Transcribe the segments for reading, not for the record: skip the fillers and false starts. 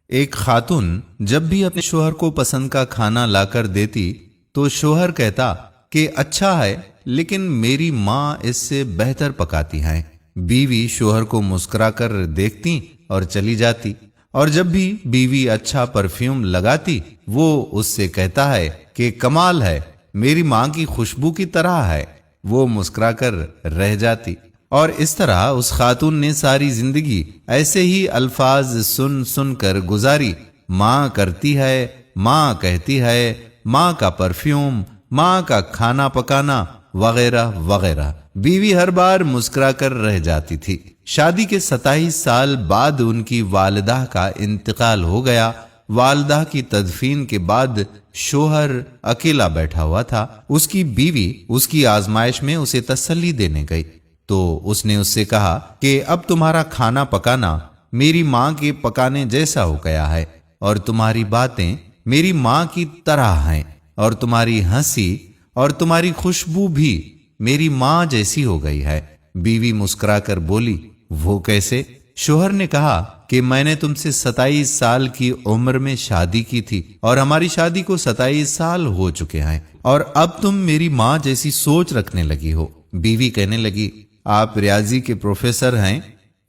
ایک خاتون جب بھی اپنے شوہر کو پسند کا کھانا لا کر دیتی تو شوہر کہتا کہ اچھا ہے لیکن میری ماں اس سے بہتر پکاتی ہیں۔ بیوی شوہر کو مسکرا کر دیکھتی اور چلی جاتی، اور جب بھی بیوی اچھا پرفیوم لگاتی وہ اس سے کہتا ہے کہ کمال ہے، میری ماں کی خوشبو کی طرح ہے۔ وہ مسکرا کر رہ جاتی، اور اس طرح اس خاتون نے ساری زندگی ایسے ہی الفاظ سن سن کر گزاری۔ ماں کرتی ہے، ماں کہتی ہے، ماں کا پرفیوم، ماں کا کھانا پکانا وغیرہ وغیرہ۔ بیوی ہر بار مسکرا کر رہ جاتی تھی۔ شادی کے 27 سال بعد ان کی والدہ کا انتقال ہو گیا۔ والدہ کی تدفین کے بعد شوہر اکیلا بیٹھا ہوا تھا۔ اس کی بیوی اس کی آزمائش میں اسے تسلی دینے گئی تو اس نے اس سے کہا کہ اب تمہارا کھانا پکانا میری ماں کے پکانے جیسا ہو گیا ہے، اور تمہاری باتیں میری ماں کی طرح ہیں، اور تمہاری ہنسی اور تمہاری خوشبو بھی میری ماں جیسی ہو گئی ہے۔ بیوی مسکرا کر بولی، وہ کیسے؟ شوہر نے کہا کہ میں نے تم سے 27 سال کی عمر میں شادی کی تھی، اور ہماری شادی کو 27 سال ہو چکے ہیں، اور اب تم میری ماں جیسی سوچ رکھنے لگی ہو۔ بیوی کہنے لگی، آپ ریاضی کے پروفیسر ہیں،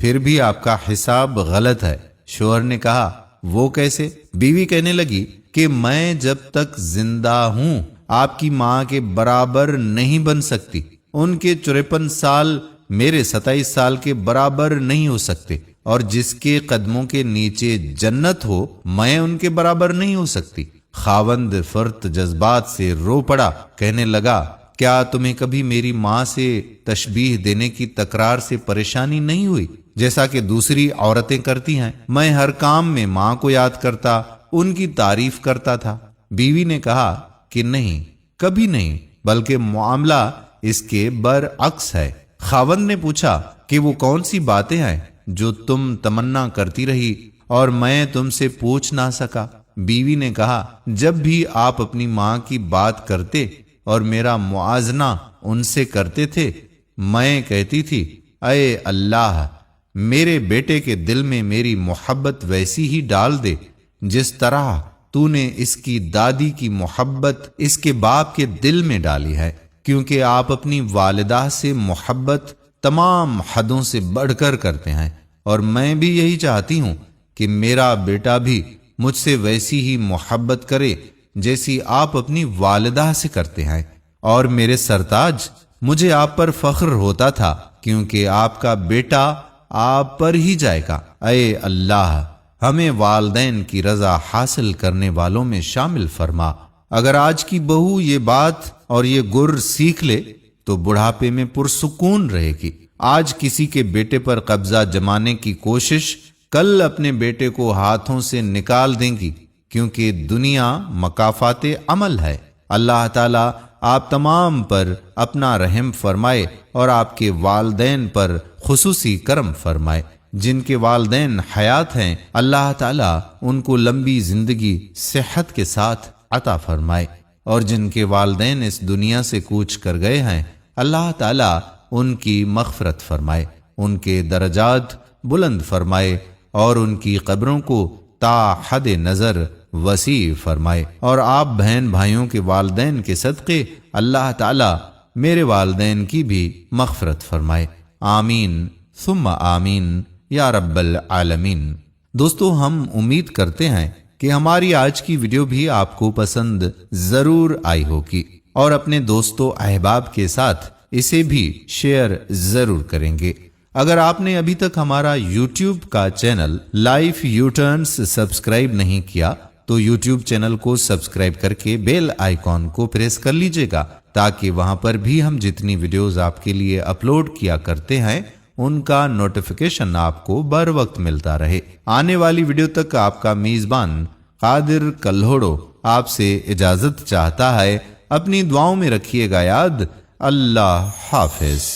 پھر بھی آپ کا حساب غلط ہے۔ شوہر نے کہا، وہ کیسے؟ بیوی کہنے لگی کہ میں جب تک زندہ ہوں آپ کی ماں کے برابر نہیں بن سکتی۔ ان کے 53 سال میرے 27 سال کے برابر نہیں ہو سکتے، اور جس کے قدموں کے نیچے جنت ہو میں ان کے برابر نہیں ہو سکتی۔ خاوند فرت جذبات سے رو پڑا، کہنے لگا، کیا تمہیں کبھی میری ماں سے تشبیہ دینے کی تکرار سے پریشانی نہیں ہوئی جیسا کہ دوسری عورتیں کرتی ہیں؟ میں ہر کام میں ماں کو یاد کرتا، ان کی تعریف کرتا تھا۔ بیوی نے کہا کہ نہیں، کبھی نہیں، بلکہ معاملہ اس کے برعکس ہے۔ خاوند نے پوچھا کہ وہ کون سی باتیں ہیں جو تم تمنا کرتی رہی اور میں تم سے پوچھ نہ سکا؟ بیوی نے کہا، جب بھی آپ اپنی ماں کی بات کرتے اور میرا موازنہ ان سے کرتے تھے، میں کہتی تھی، اے اللہ، میرے بیٹے کے دل میں میری محبت ویسی ہی ڈال دے جس طرح تو نے اس کی دادی کی محبت اس کے باپ کے دل میں ڈالی ہے، کیونکہ آپ اپنی والدہ سے محبت تمام حدوں سے بڑھ کر کرتے ہیں، اور میں بھی یہی چاہتی ہوں کہ میرا بیٹا بھی مجھ سے ویسی ہی محبت کرے جیسی آپ اپنی والدہ سے کرتے ہیں۔ اور میرے سرتاج، مجھے آپ پر فخر ہوتا تھا کیونکہ آپ کا بیٹا آپ پر ہی جائے گا۔ اے اللہ، ہمیں والدین کی رضا حاصل کرنے والوں میں شامل فرما۔ اگر آج کی بہو یہ بات اور یہ گر سیکھ لے تو بڑھاپے میں پرسکون رہے گی۔ آج کسی کے بیٹے پر قبضہ جمانے کی کوشش کل اپنے بیٹے کو ہاتھوں سے نکال دیں گی، کیونکہ دنیا مکافات عمل ہے۔ اللہ تعالیٰ آپ تمام پر اپنا رحم فرمائے اور آپ کے والدین پر خصوصی کرم فرمائے۔ جن کے والدین حیات ہیں، اللہ تعالیٰ ان کو لمبی زندگی صحت کے ساتھ عطا فرمائے، اور جن کے والدین اس دنیا سے کوچ کر گئے ہیں، اللہ تعالیٰ ان کی مغفرت فرمائے، ان کے درجات بلند فرمائے، اور ان کی قبروں کو تا حد نظر وسیع فرمائے۔ اور آپ بہن بھائیوں کے والدین کے صدقے اللہ تعالیٰ میرے والدین کی بھی مغفرت فرمائے۔ آمین ثم آمین یا رب العالمین۔ دوستو، ہم امید کرتے ہیں کہ ہماری آج کی ویڈیو بھی آپ کو پسند ضرور آئی ہوگی، اور اپنے دوستوں احباب کے ساتھ اسے بھی شیئر ضرور کریں گے۔ اگر آپ نے ابھی تک ہمارا یوٹیوب کا channel life you turns subscribe نہیں کیا تو یوٹیوب چینل کو سبسکرائب کر کے بیل آئیکن کو پریس کر لیجئے گا، تاکہ وہاں پر بھی ہم جتنی ویڈیوز آپ کے لیے اپلوڈ کیا کرتے ہیں ان کا نوٹیفیکیشن آپ کو بر وقت ملتا رہے۔ آنے والی ویڈیو تک آپ کا میزبان قادر کلہوڑو آپ سے اجازت چاہتا ہے۔ اپنی دعاؤں میں رکھیے گا یاد۔ اللہ حافظ۔